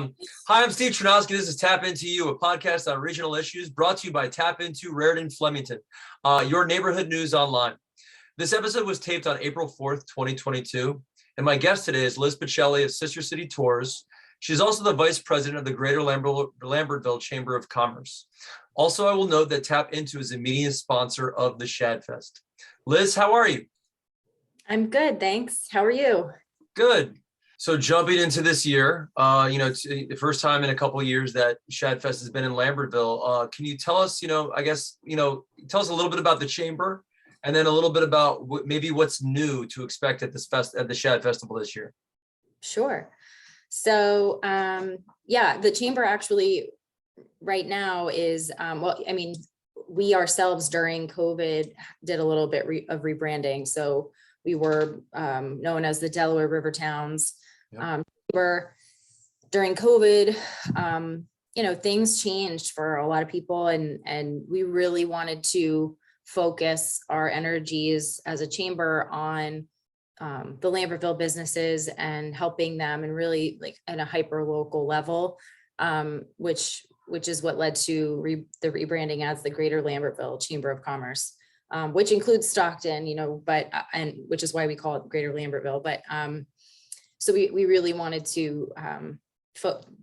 Hi, I'm Steve Chernowski. This is Tap Into You, a podcast on regional issues brought to you by TAPInto, Raritan, Flemington, your neighborhood news online. This episode was taped on April 4th, 2022, and my guest today is Liz Pacelli of Sister City Tours. She's also the vice president of the Greater Lambertville Chamber of Commerce. Also, I will note that TAPInto is a media sponsor of the Shadfest. Liz, how are you? I'm good, thanks. How are you? Good. So jumping into this year, it's the first time in a couple of years that Shadfest has been in Lambertville. Can you tell us, tell us a little bit about the chamber, and then a little bit about maybe what's new to expect at the Shad Festival this year? Sure. So, the chamber actually right now is, we ourselves during COVID did a little bit of rebranding. So we were known as the Delaware River Towns. Yep. During COVID, things changed for a lot of people, and we really wanted to focus our energies as a chamber on the Lambertville businesses and helping them, and really like at a hyper local level, which is what led to the rebranding as the Greater Lambertville Chamber of Commerce, which includes Stockton, and which is why we call it Greater Lambertville. But so we really wanted to,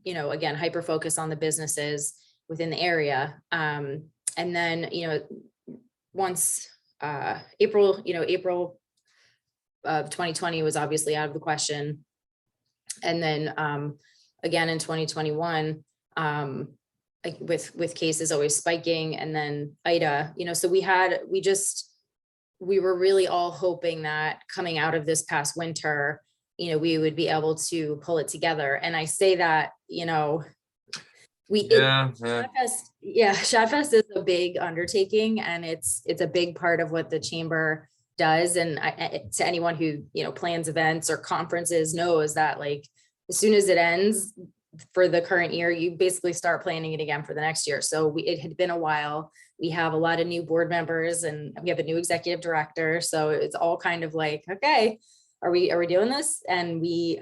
again, hyper focus on the businesses within the area. And then, once April of 2020 was obviously out of the question. And then again in 2021, with cases always spiking, and then Ida, so we were really all hoping that coming out of this past winter, we would be able to pull it together. And I say that, Shadfest is a big undertaking, and it's a big part of what the chamber does. And to anyone who, plans events or conferences knows that, like, as soon as it ends for the current year, you basically start planning it again for the next year. So it had been a while. We have a lot of new board members, and we have a new executive director. So it's all kind of like, okay, are we doing this? And we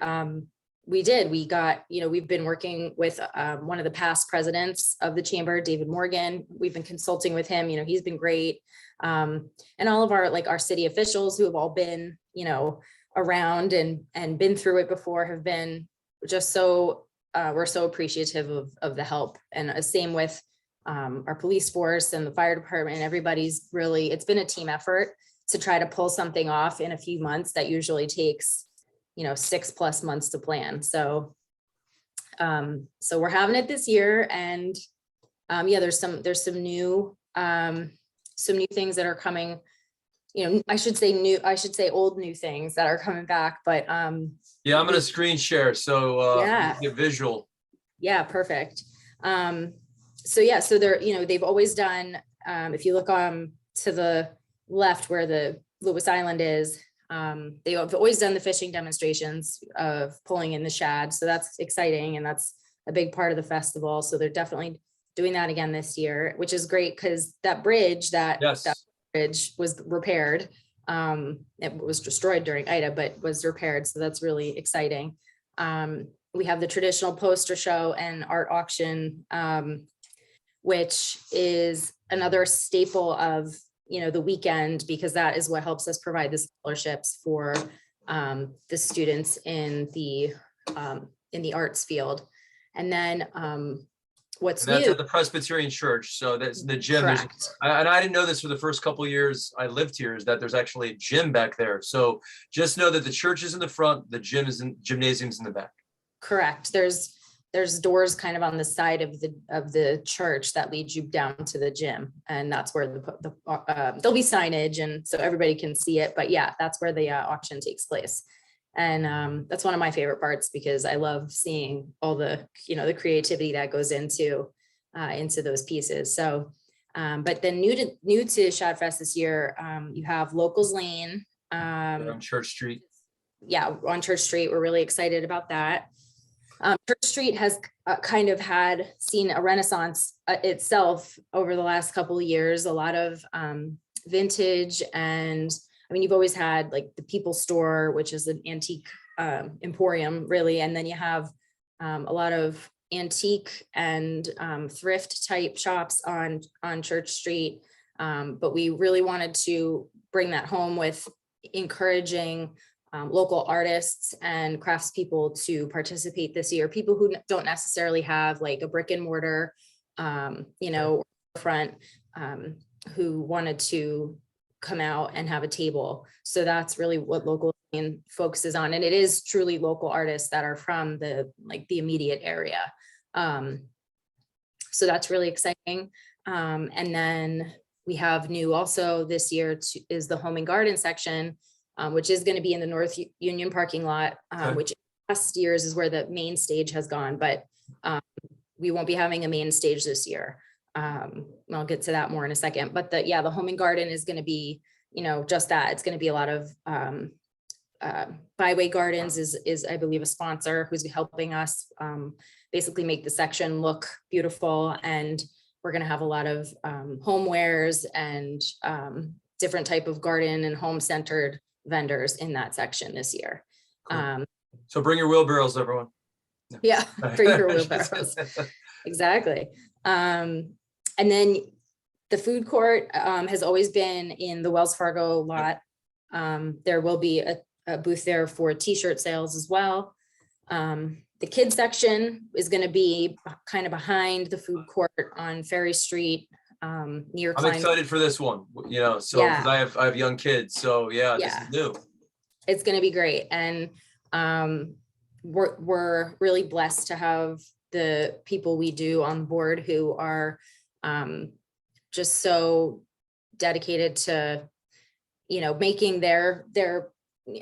did. We got, we've been working with one of the past presidents of the chamber, David Morgan. We've been consulting with him. He's been great. And all of our city officials who have all been, around and been through it before have been just so, we're so appreciative of the help. And same with our police force and the fire department. Everybody's really, it's been a team effort to try to pull something off in a few months that usually takes 6+ months to plan. So we're having it this year, and there's some new things that are coming. I should say old new things that are coming back. But I'm gonna screen share, so get visual. Yeah, perfect. So they're they've always done. If you look to the left where the Lewis Island is, they have always done the fishing demonstrations of pulling in the shad. So that's exciting, and that's a big part of the festival. So they're definitely doing that again this year, which is great, because that bridge was repaired. It was destroyed during Ida, but was repaired. So that's really exciting. We have the traditional poster show and art auction, which is another staple of the weekend, because that is what helps us provide the scholarships for the students in the arts field. And then that's new at the Presbyterian Church. So that's the gym. Correct. And I didn't know this for the first couple of years I lived here, is that there's actually a gym back there. So just know that the church is in the front, the gymnasium's in the back. Correct. There's doors kind of on the side of the church that leads you down to the gym, and that's where there'll be signage, and so everybody can see it. But yeah, that's where the auction takes place, and that's one of my favorite parts, because I love seeing all the the creativity that goes into those pieces. So, but then new to Shadfest this year, you have Locals Lane on Church Street. Yeah, on Church Street. We're really excited about that. Church Street has kind of seen a renaissance itself over the last couple of years. A lot of vintage, and you've always had like the People Store, which is an antique emporium, really, and then you have a lot of antique and thrift type shops on Church Street. But we really wanted to bring that home with encouraging local artists and craftspeople to participate this year. People who don't necessarily have like a brick and mortar, front, who wanted to come out and have a table. So that's really what local focuses on. And it is truly local artists that are from the immediate area. So that's really exciting. And then we have new also this year is the Home and Garden section, which is going to be in the North Union parking lot, which past years is where the main stage has gone, but we won't be having a main stage this year. I'll get to that more in a second, but the Home and Garden is going to be, just that. It's going to be a lot of Byway Gardens is I believe a sponsor who's helping us basically make the section look beautiful, and we're going to have a lot of homewares and different type of garden and home centered vendors in that section this year. Cool. So bring your wheelbarrows, everyone. Yeah, bring your wheelbarrows. Exactly. And then the food court has always been in the Wells Fargo lot. There will be a booth there for t-shirt sales as well. The kids section is going to be kind of behind the food court on Ferry Street, near I'm excited for this one, because I have young kids. So this is new. It's going to be great. And we're really blessed to have the people we do on board who are just so dedicated to, making their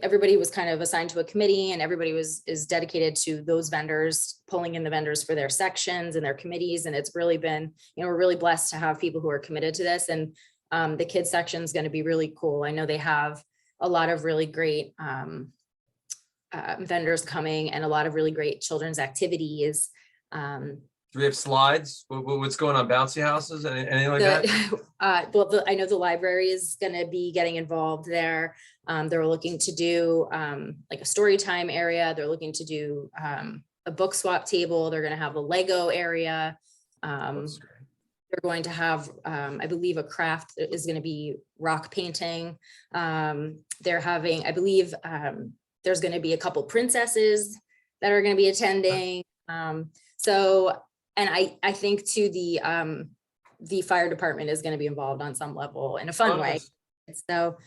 everybody was kind of assigned to a committee, and everybody is dedicated to those vendors, pulling in the vendors for their sections and their committees. And it's really been, we're really blessed to have people who are committed to this. And the kids section is going to be really cool. I know they have a lot of really great vendors coming, and a lot of really great children's activities. Do we have slides? What's going on? Bouncy houses? Anything like that? I know the library is going to be getting involved there. They're looking to do like a story time area. They're looking to do a book swap table. They're going to have a Lego area. They're going to have, I believe, a craft that is going to be rock painting. They're having, I believe, there's going to be a couple princesses that are going to be attending. And I think too, the fire department is going to be involved on some level in a fun way. So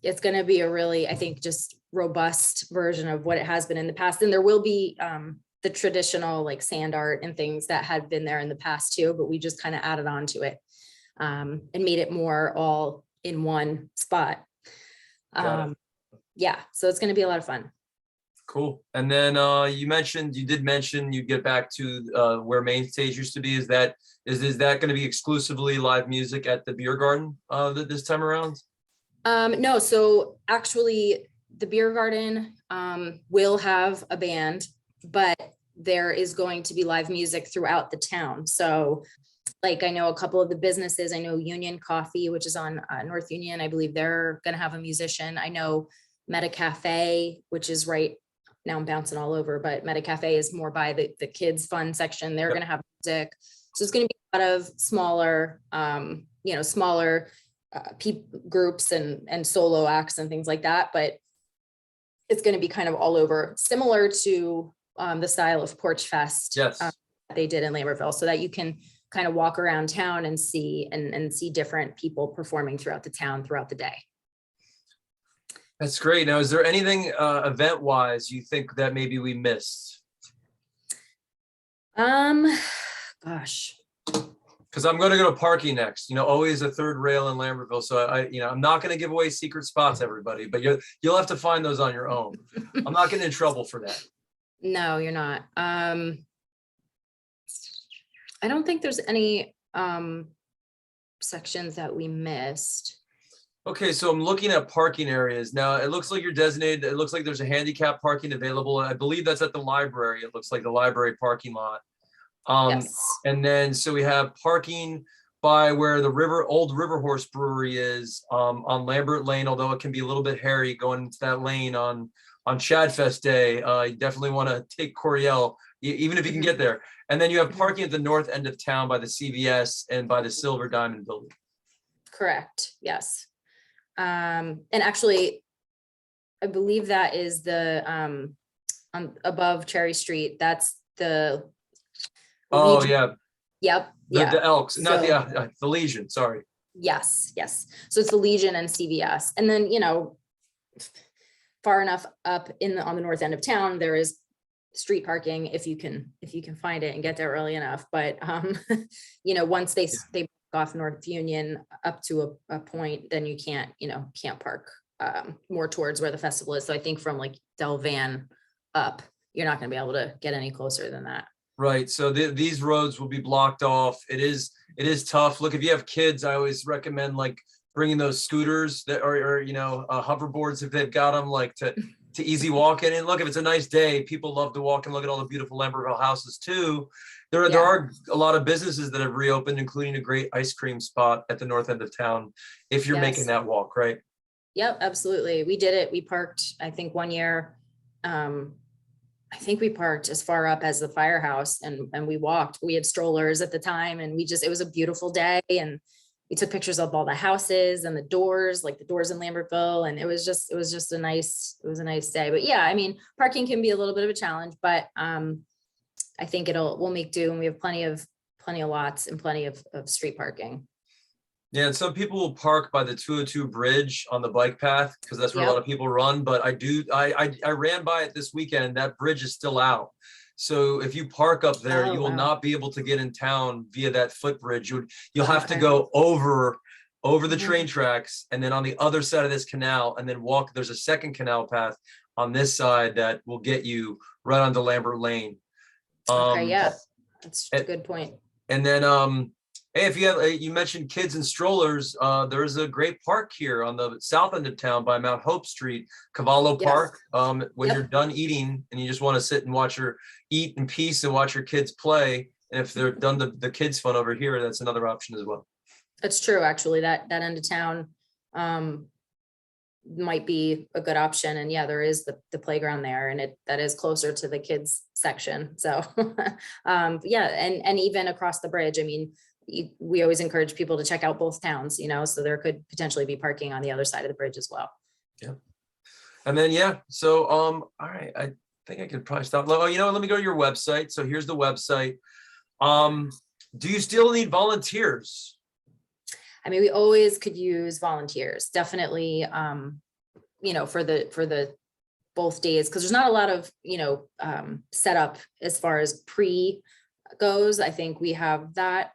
it's going to be a really, I think, just robust version of what it has been in the past. And there will be the traditional like sand art and things that had been there in the past too, but we just kind of added on to it and made it more all in one spot. So it's going to be a lot of fun. Cool. And then you did mention you'd get back to where main stage used to be. Is that going to be exclusively live music at the beer garden this time around? No. So actually the beer garden will have a band, but there is going to be live music throughout the town. So like I know a couple of the businesses, I know Union Coffee, which is on North Union. I believe they're going to have a musician. I know Meta Cafe, which is right now, I'm bouncing all over, but Meta Cafe is more by the kids fun section. They're going to have music. So it's going to be a lot of smaller, groups and solo acts and things like that. But it's going to be kind of all over, similar to the style of Porch Fest they did in Lambertville, so that you can kind of walk around town and see different people performing throughout the town throughout the day. That's great. Now, is there anything event-wise you think that maybe we missed? Gosh. Because I'm going to go to parking next. Always a third rail in Lambertville. So I'm not going to give away secret spots, everybody, but you'll have to find those on your own. I'm not getting in trouble for that. No, you're not. I don't think there's any sections that we missed. Okay, so I'm looking at parking areas. Now, it looks like you're designated. It looks like there's a handicap parking available. I believe that's at the library. It looks like the library parking lot. Yes. And then, so we have parking by where the old River Horse Brewery is on Lambert Lane, although it can be a little bit hairy going into that lane on on Shadfest Day. You definitely want to take Coriel, even if you can get there. And then you have parking at the north end of town by the CVS and by the Silver Diamond building. Correct. Yes. And actually, I believe that is the above Cherry Street. That's the. Oh Legion. yeah. Yep. The Elks, not So, the Legion. Sorry. Yes. So it's the Legion and CVS, and then far enough up on the north end of town, there is street parking if you can find it and get there early enough. But once they block off North Union up to a point, then you can't park more towards where the festival is. So I think from like Del Van up, you're not going to be able to get any closer than that. Right. So these roads will be blocked off. It is tough. Look, if you have kids, I always recommend like bringing those scooters that or hoverboards if they've got them, like to easy walk in. And look, if it's a nice day, people love to walk and look at all the beautiful Lambertville houses too. There are a lot of businesses that have reopened, including a great ice cream spot at the north end of town, if you're making that walk, right? Yep, absolutely. We did it. We parked, I think one year, I think we parked as far up as the firehouse and we walked. We had strollers at the time, and it was a beautiful day, and we took pictures of all the houses and the doors, like the doors in Lambertville. And it was just a nice day. But yeah, I mean, parking can be a little bit of a challenge, but I think we'll make do, and we have plenty of lots and plenty of street parking. Yeah, and some people will park by the 202 bridge on the bike path because that's where a lot of people run. But I ran by it this weekend. That bridge is still out. So if you park up there, you will not be able to get in town via that footbridge. You'll have to go over the train tracks, and then on the other side of this canal, and then walk. There's a second canal path on this side that will get you right onto Lambert Lane. Okay, yeah, that's a good point. And then hey, if you mentioned kids and strollers, there's a great park here on the south end of town by Mount Hope Street, Cavallo Park. When you're done eating and you just want to sit and eat in peace and watch your kids play. And if they're done the kids fun over here, that's another option as well. That's true. Actually, that end of town might be a good option. And yeah, there is the playground there, and that is closer to the kids section. So yeah, and even across the bridge, I mean, we always encourage people to check out both towns, so there could potentially be parking on the other side of the bridge as well. Yeah. And then, so, all right, I think I could probably stop. Oh, let me go to your website. So here's the website. Do you still need volunteers? I mean, we always could use volunteers, definitely, for the both days, because there's not a lot of, setup as far as pre goes. I think we have that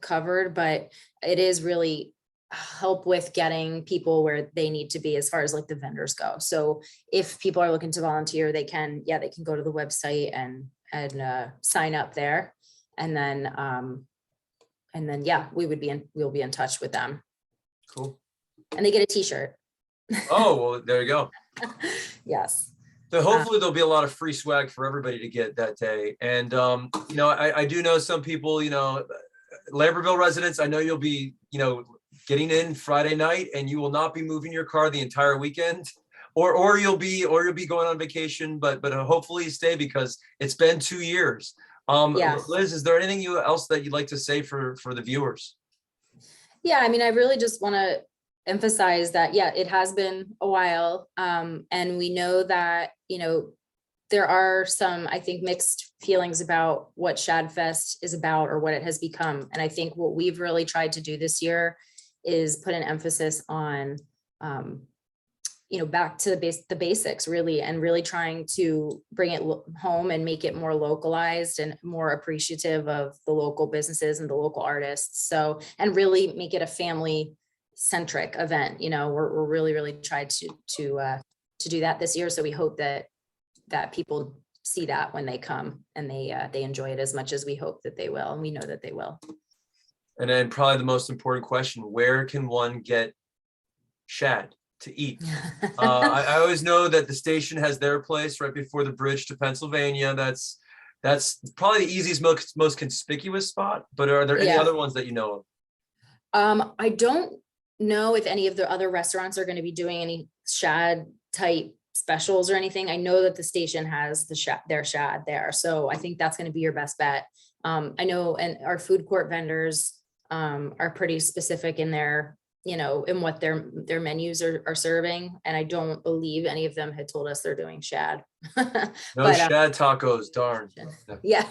covered, but it is really help with getting people where they need to be as far as like the vendors go. So if people are looking to volunteer, they can go to the website and sign up there, and then we'll be in touch with them. Cool. And they get a t-shirt. Oh, well, there you go. Yes. So hopefully there'll be a lot of free swag for everybody to get that day. And, I do know some people, Lambertville residents, I know you'll be, getting in Friday night, and you will not be moving your car the entire weekend, or you'll be going on vacation, but hopefully stay, because it's been 2 years. Liz, is there anything else that you'd like to say for the viewers? Yeah, I mean, I really just want to emphasize that, it has been a while. And we know that, there are some, I think, mixed feelings about what Shadfest is about or what it has become. And I think what we've really tried to do this year is put an emphasis on, back to the basics, really, and really trying to bring it home and make it more localized and more appreciative of the local businesses and the local artists. So, and really make it a family centric event. We're really tried to do that this year. So we hope that people see that when they come, and they enjoy it as much as we hope that they will, and we know that they will. And then probably the most important question: where can one get shad to eat? I always know that the station has their place right before the bridge to Pennsylvania. That's probably the easiest, most conspicuous spot. But are there any other ones that you know of? I don't know if any of the other restaurants are going to be doing any shad type specials or anything. I know that the station has their shad there. So I think that's going to be your best bet. I know, and our food court vendors are pretty specific in their, in what their menus are serving. And I don't believe any of them had told us they're doing shad. No shad tacos, darn. Yeah.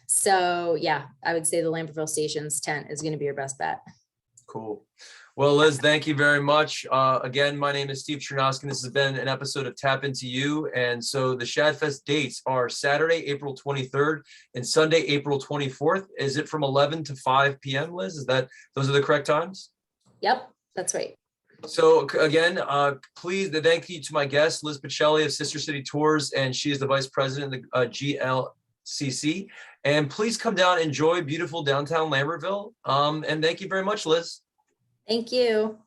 So yeah, I would say the Lambertville station's tent is going to be your best bet. Cool. Well, Liz, thank you very much. Again, my name is Steve Chernosky. This has been an episode of Tap Into You. And so the Shadfest dates are Saturday, April 23rd and Sunday, April 24th. Is it from 11 to 5 p.m., Liz? Those are the correct times? Yep, that's right. So again, please, thank you to my guest, Liz Pacelli of Sister City Tours, and she is the vice president of the GLCC. And please come down, enjoy beautiful downtown Lambertville. And thank you very much, Liz. Thank you.